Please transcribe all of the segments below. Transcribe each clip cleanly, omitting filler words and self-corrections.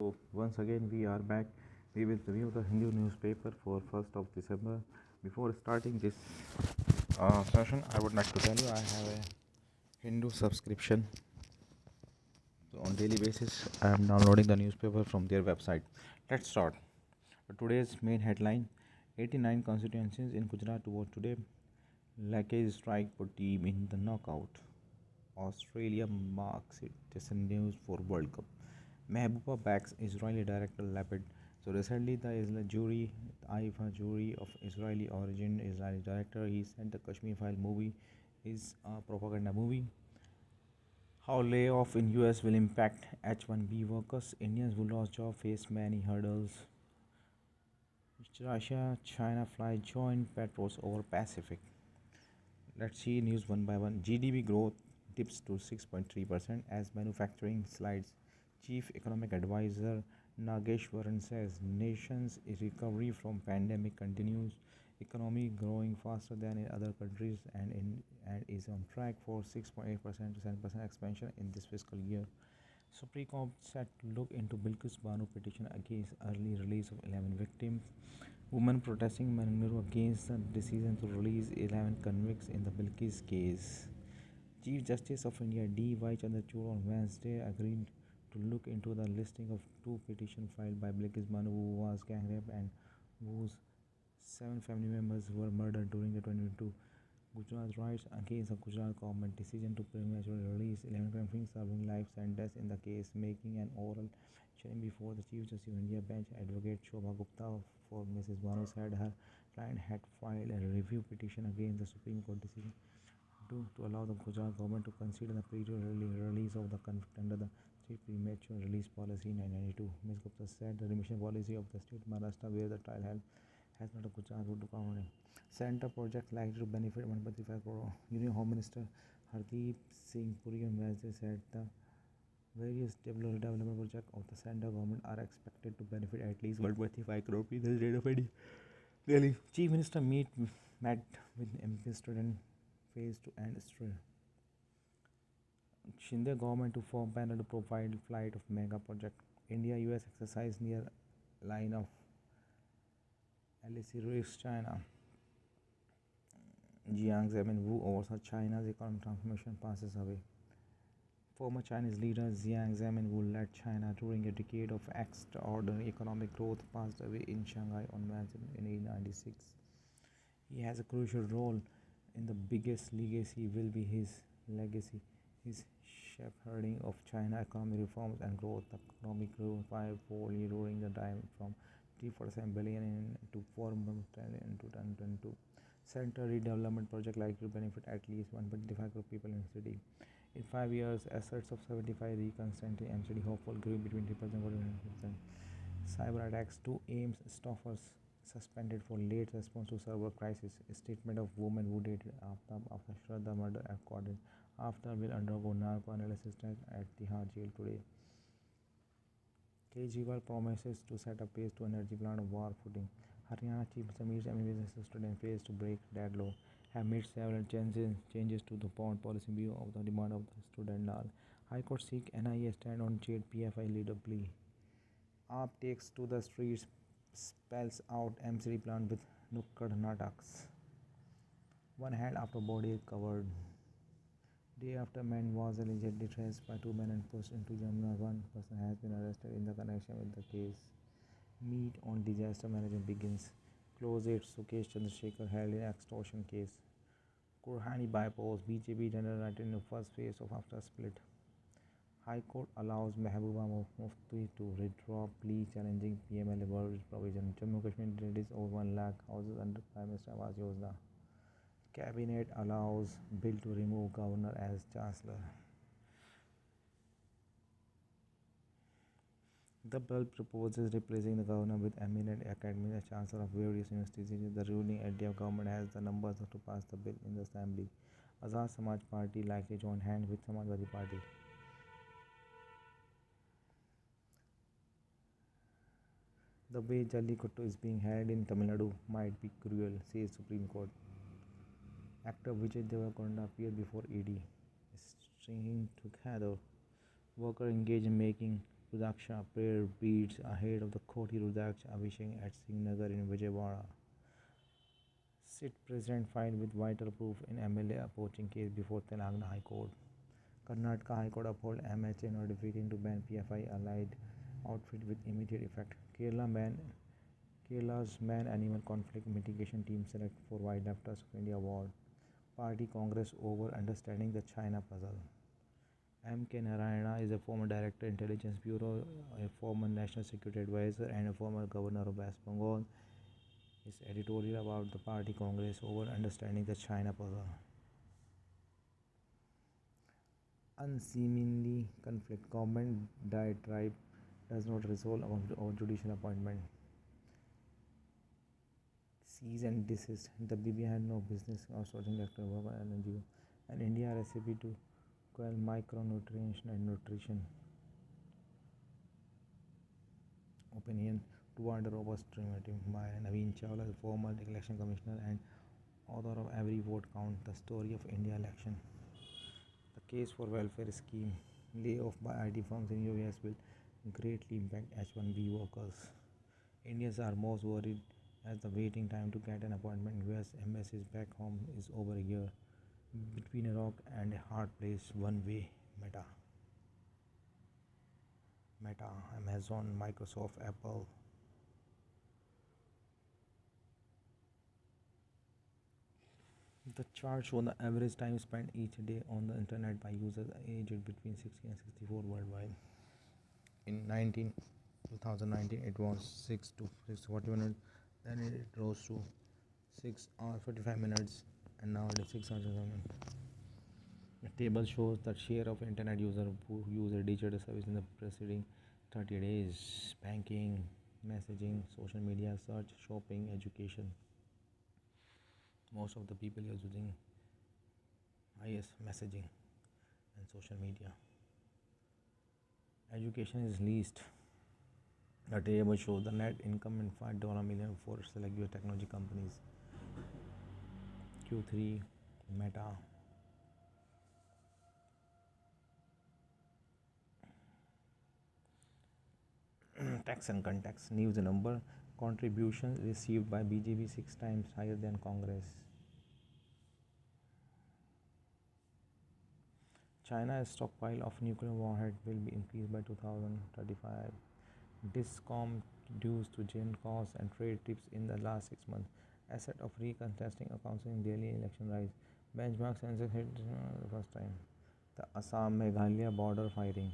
So once again we are back. We will review the Hindu newspaper for 1st of December. Before starting this session, I would like to tell you I have a Hindu subscription. So on daily basis, I am downloading the newspaper from their website. Let's start. Today's main headline: 89 constituencies in Gujarat to vote today. Lackey strike for team in the knockout. Australia marks its news for World Cup. Mehbooba backs Israeli director Lapid. So recently, the Israeli jury, IFA jury of Israeli origin, Israeli director, he sent the Kashmir File movie, is a propaganda movie. How layoff in US will impact H1B workers. Indians who lost job face many hurdles. Russia, China fly joint patrols over Pacific. Let's see news one by one. GDP growth dips to 6.3% as manufacturing slides. Chief Economic Advisor Nageshwaran says nation's recovery from pandemic continues. Economy growing faster than in other countries and is on track for 6.8% to 7% expansion in this fiscal year. Supreme Court set to look into Bilkis Banu petition against early release of 11 victims. Women protesting Mangaluru against the decision to release 11 convicts in the Bilkis case. Chief Justice of India D.Y. Chandrachud on Wednesday agreed to look into the listing of two petitions filed by Bilkis Banu, who was gang raped and whose 7 family members were murdered during the 2022 Gujarat riots against the Gujarat government decision to prematurely release 11 convicts serving life sentence in the case, making an oral hearing before the Chief Justice of India bench. Advocate Shobha Gupta for Mrs. Banu said her client had filed a review petition against the Supreme Court decision to allow the Gujarat government to consider the pre-trial release of the convict under the state premature release policy in 1992. Ms. Gupta said the remission policy of the state Maharashtra, where the trial has not a Gujarat route to government. Center project likely to benefit 1.35 crore. Union Home Minister Hardeep Singh Puri on Wednesday said the various development projects of the central government are expected to benefit at least 1.35 crore people in the state of India. Delhi Chief Minister met with MP student phase to end strike. Shinde government to form panel to provide flight of mega project. India-US exercise near line of LAC China. Jiang Zemin Wu oversaw China's economic transformation passes away. Former Chinese leader Jiang Zemin, who led China during a decade of extraordinary economic growth, passed away in Shanghai on Wednesday in 1896. He has a crucial role in the biggest legacy will be his legacy, his shepherding of China economic reforms and growth. The economy grew fivefold during the time from 347 billion to 4 trillion in 2022. Center redevelopment project likely to benefit at least 125 crore people in the city. In 5 years, assets of 75 reconstructed MCD hopeful grew between 3% and 4%. Cyber attacks, 2 AIMS staffers suspended for late response to server crisis. A statement of woman who dated after Shraddha murder accorded after will undergo narco analysis test at Tihar jail today. Kejriwal promises to set up phase 2 energy plant of war footing. Haryana Chief Minister meets MBBS student phase to break deadlock. Have made several changes to the bond policy view of the demand of the student now. High Court seek NIA stand on jailed PFI leader plea. AAP takes to the streets, spells out MCD plant with Nukkad Nataks. One hand after body is covered. Day after man was allegedly traced by 2 men and pushed into Jamuna, one person has been arrested in the connection with the case. Meet on disaster management begins. Close aides Sukesh Chandrasekhar held in extortion case. Kurhani bypass BJP general elected in the first phase of after split. High Court allows Mehbooba Mufti to withdraw plea challenging PMLA word provision. Jammu Kashmir released over 1 lakh houses under Prime Minister Awas Yojana. Cabinet allows bill to remove governor as chancellor. The bill proposes replacing the governor with eminent academic as chancellor of various universities. The ruling India government has the numbers to pass the bill in the assembly. Azad Samaj Party likely join hands with Samajwadi Party. The way Jallikattu is being held in Tamil Nadu might be cruel, says Supreme Court. Actor Vijay Deverakonda appeared before ED, stringing together worker engaged in making Rudraksha prayer beads ahead of the Koti Rudraksha Abhishek at Srinagar in Vijayawada. Sit President filed with vital proof in MLA poaching case before Telangana High Court. Karnataka High Court uphold MHA notification to ban PFI allied outfit with immediate effect. Kerala's Man Animal Conflict Mitigation Team select for Wildlife Trust of India Award. Party Congress over understanding the China puzzle. M.K. Narayana is a former Director Intelligence Bureau, a former National Security Advisor and a former Governor of West Bengal. His editorial about the Party Congress over understanding the China puzzle. Unseemly conflict. Government diatribe does not resolve our judicial appointment. Cease and desist. The BBI had no business outsourcing Dr. Baba and NGO. And India recipe to quell micronutrition and nutrition. Opinion toward a robust alternative by Naveen Chawla, the former election commissioner and author of Every Vote Count, the story of India election. The case for welfare scheme, layoff by IT firms in US will greatly impact H1B workers. Indians are most worried as the waiting time to get an appointment in US embassies back home is over a year. Between a rock and a hard place, one way. Meta, Amazon, Microsoft, Apple. The chart shows the average time spent each day on the internet by users aged between 60 and 64 worldwide. In 2019, it was 6 to 6:40 minutes. Then it rose to 6 hours 45 minutes, and now it is 6 hours 7 minutes. The table shows the share of internet users who use a digital service in the preceding 30 days: banking, messaging, social media, search, shopping, education. Most of the people are using IS messaging and social media. Education is least. The table shows the net income in $5 million for select US technology companies. Q3 Meta. Tax and context. News number. Contributions received by BJP 6 times higher than Congress. China's stockpile of nuclear warhead will be increased by 2035. Discom dues to gen costs and trade tips in the last 6 months. Asset of recontesting accounts in Delhi election rise. Benchmark census hit the first time. The Assam Meghalaya border firing.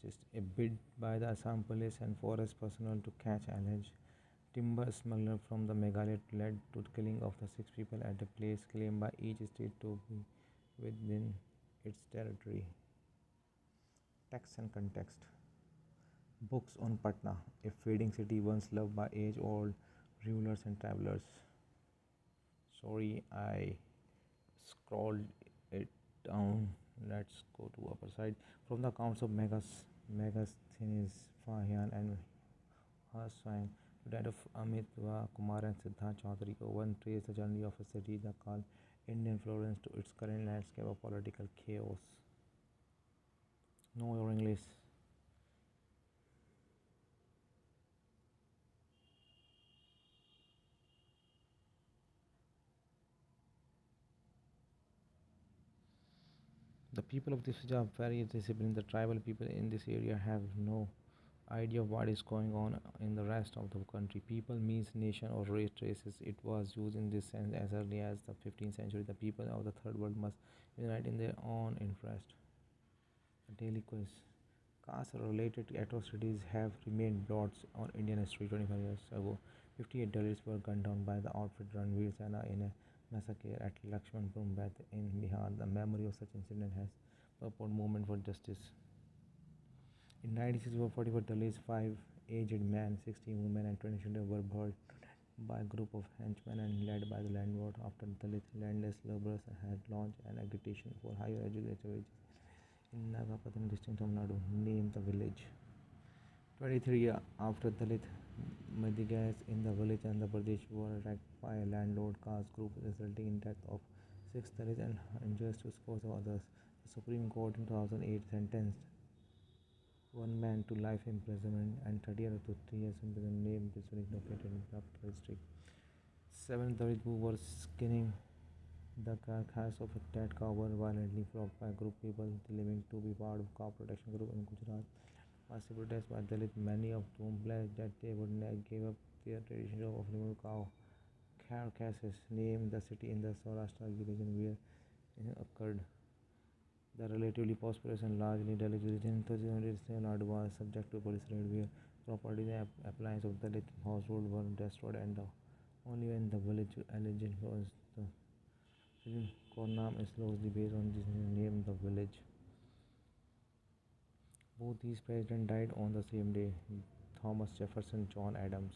Just a bid by the Assam police and forest personnel to catch alleged timber smuggler from the Meghalaya led to the killing of the 6 people at a place claimed by each state to be within its territory. Text and context. Books on Patna, a fading city once loved by age-old rulers and travelers. Sorry, I scrolled it down. Let's go to upper side. From the accounts of Megasthenes, Fahian and Hassan, to that of Amit Kumar and Siddharth Chaudhary, one trace the journey of a city that called Indian Florence to its current landscape of political chaos. Know your English. The people of this village are very disciplined. The tribal people in this area have no idea of what is going on in the rest of the country. People means nation or race traces. It was used in this sense as early as the 15th century. The people of the third world must unite in their own interest. A daily quiz. Caste-related atrocities have remained blots on Indian history. 25 years ago, 58 Dalits were gunned down by the outfit Ranveer Sena in a massacre at Lakshmanpur in Bihar. The memory of such incident has propelled movement for justice. In 96, over 44 Dalits, 5 aged men, 16 women, and 20 children were burned by a group of henchmen and led by the landlord after Dalit landless laborers had launched an agitation for higher education in Nagapattinam district of Tamil Nadu. Named the village. 23 years after Dalit Madhigas in the village Andhra Pradesh were attacked by a landlord caste group, resulting in death of 6 Dalits and injuries to scores of others. The Supreme Court in 2008 sentenced one man to life imprisonment and 30 years to 3 years imprisonment named district located in Prapta district. Seven Dalit were skinning the carcass of a dead cow were violently flogged by a group of people claiming to be part of cow protection group in Gujarat. Massive protests by Dalit, many of whom pledged that they would not give up their tradition of removing cow carcasses, named the city in the Saurashtra region where it occurred. The relatively prosperous and largely Dalit region, Nadu was subject to police raid where property and appliances of Dalit household were destroyed and only when the village alleged was the Kornam is loosely based on this name the village. Both these presidents died on the same day, Thomas Jefferson, John Adams.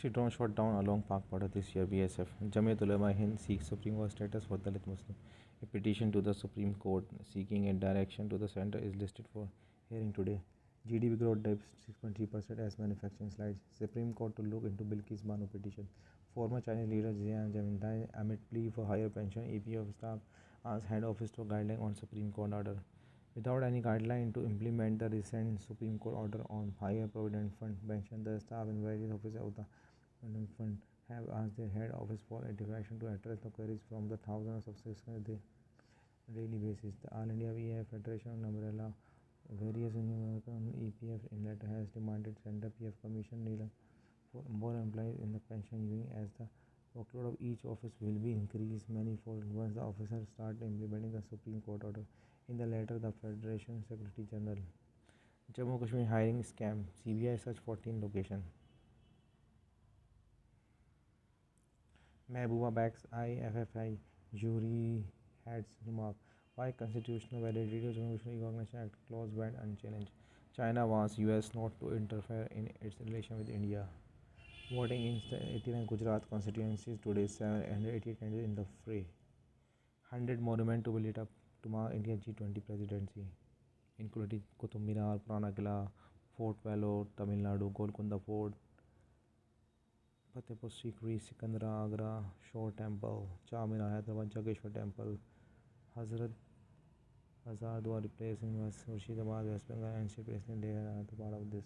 60 drones shot down along Pak border this year, BSF. Jamiat Ulema Hind seeks Supreme Court status for Dalit Muslim. A petition to the Supreme Court seeking a direction to the center is listed for hearing today. GDP growth dips 6.3% as manufacturing slides. Supreme Court to look into Bilkis Bano petition. Former Chinese leader Jiang Zemin amid plea for higher pension. APF staff asks head office to guideline on Supreme Court order. Without any guideline to implement the recent Supreme Court order on higher provident fund pension, the staff in various offices of the provident fund have asked their head office for a direction to address the queries from the thousands of citizens on a daily basis. The All India VAF Federation umbrella various American EPF in letter has demanded Center PF Commission needle for more employees in the pension union as the workload of each office will be increased manifold once the officers start implementing the Supreme Court order. In the letter, the Federation Secretary General Jammu Kashmir hiring scam CBI search 14 location. Mehbooba backs IFFI jury heads remark why constitutional validity of Jammu Kashmir Recognition Act clause went unchallenged. China wants US not to interfere in its relation with India. Voting in the 89 Gujarat constituencies today, 788 candidates in the fray. 100 monument to be lit up to mark India G20 presidency, including Qutub Minar, Purana Killa, Fort Vellore, Tamil Nadu, Golconda Fort, Fatehpur Sikri, Sikandra, Agra, Shore Temple, Charminar, Hyderabad, Jageshwar Temple, Hazrat Hazardwar replacing Murshidabad, West Bengal, and Shri President they are the part of this.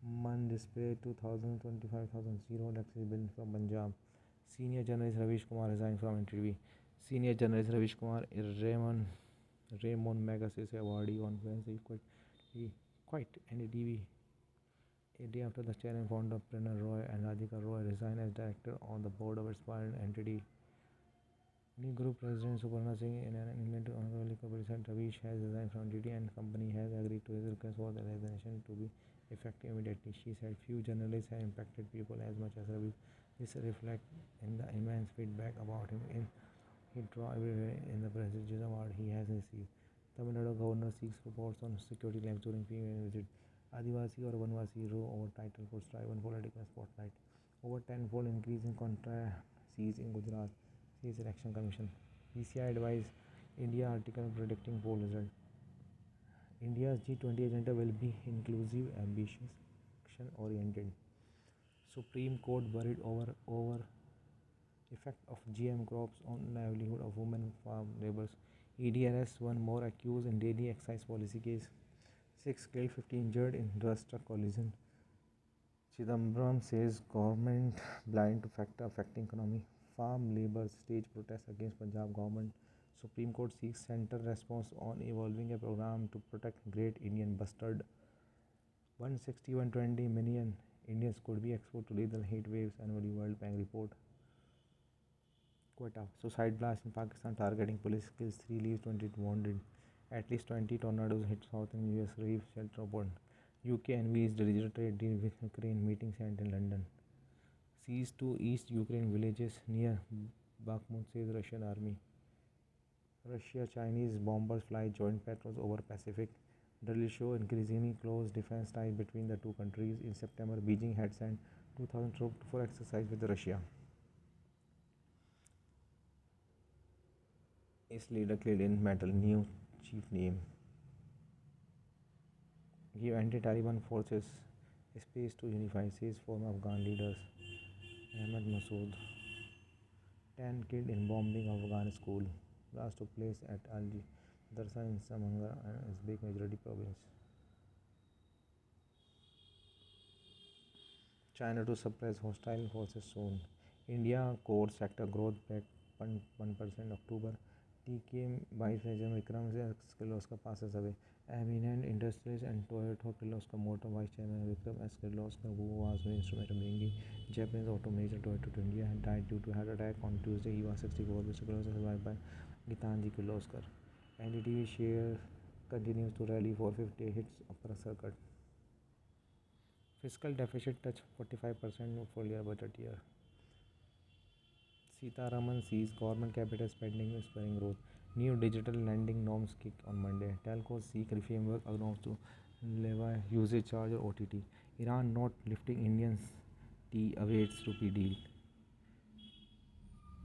Man display 2025,000 Lexus bill from Punjab. Senior journalist Ravish Kumar resigned from NTV. Senior journalist Ravish Kumar Raymond Magazine awardee on Wednesday quite NTV a day after the chairman founder Pranay Roy and Radhika Roy resigned as director on the board of its parent entity. New group president Suparna Singh in an email to Honorable President Ravish has resigned from duty and company has agreed to his request for the resignation to be effective immediately. She said few journalists have impacted people as much as Ravish. This reflects in the immense feedback about him he draw everywhere in the prestigious award he has received. Tamil Nadu governor seeks reports on security lapse during PM visit. Adivasi or Vanvasi row over title could strive on political spotlight. Over tenfold increase in contract seized in Gujarat, says Election Commission. PCI advised India article predicting poll result. India's G20 agenda will be inclusive, ambitious, action-oriented. Supreme Court worried over effect of GM crops on livelihood of women farm laborers. EDRS one more accused in Delhi excise policy case. 6 killed, 50 injured in bus truck collision. Chidambaram says government blind to factor affecting economy. Farm labour stage protest against Punjab government. Supreme Court seeks central response on evolving a program to protect Great Indian Bustard. 160-120 million Indians could be exposed to lethal heat waves annually, World Bank report. Quetta. Suicide blast in Pakistan targeting police kills 3 leaves 20 wounded. At least 20 tornadoes hit southern US reef shelter burned. UK unveils the digital trade deal with Ukraine meeting held in London. Seized 2 East Ukraine villages near Bakhmut, says Russian army. Russia-Chinese bombers fly joint patrols over Pacific. Drill show increasingly close defense ties between the two countries. In September, Beijing had sent 2,000 troops for exercise with Russia. Its leader killed in battle. New chief name. Give anti-Taliban forces space to unify, says former Afghan leaders. Ahmed Massoud. 10 killed in bombing of Afghan school. Blast took place at Al Darsa in Samanga and Uzbek majority province. China to suppress hostile forces soon. India core sector growth back 1% October. TKM Vice President Vikram Kirloskar passes away. Eminent industrialist and Toyota Kirloskar Motor Vice Chairman Vikram S. Kirloskar, who was the instrument of bringing Japanese auto major Toyota to India, had died due to heart attack on Tuesday. He was 64. Mr. Kirloskar survived by Gitanji Kirloskar. NDTV share continues to rally for 50 hits upper circuit. Fiscal deficit touched 45% full year budget year. Sitaraman sees government capital spending spurring growth. New digital lending norms kick on Monday. Telcos seek framework announced to levy usage charge or OTT. Iran not lifting Indians T awaits rupee deal.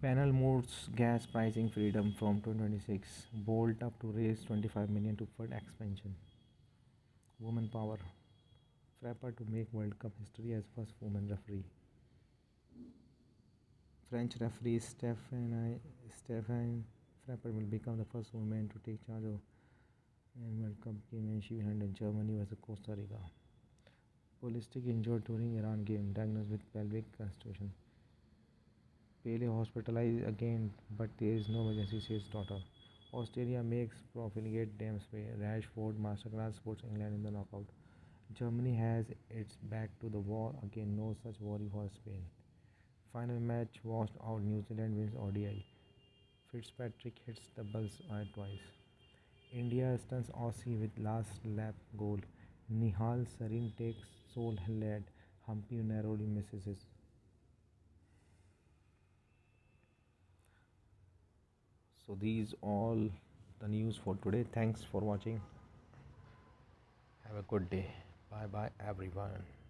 Panel moves gas pricing freedom from 2026. Bolt up to raise 25 million to fund expansion. Woman power. Frapper to make World Cup history as first woman referee. French referee Stéphane Frapper will become the first woman to take charge of World Cup game when she handled Germany versus Costa Rica. Pulisic injured during Iran game, diagnosed with pelvic contusion. Pele hospitalized again, but there is no emergency, says daughter. Australia makes profligate Dames pay. Rashford masterclass puts England in the knockout. Germany has its back to the wall again, no such worry for Spain. Final match washed out, New Zealand wins ODI. Fitzpatrick hits doubles twice. India stuns Aussie with last lap goal. Nihal Sarin takes sole lead. Humpy narrowly misses it. So these all the news for today. Thanks for watching. Have a good day. Bye bye everyone.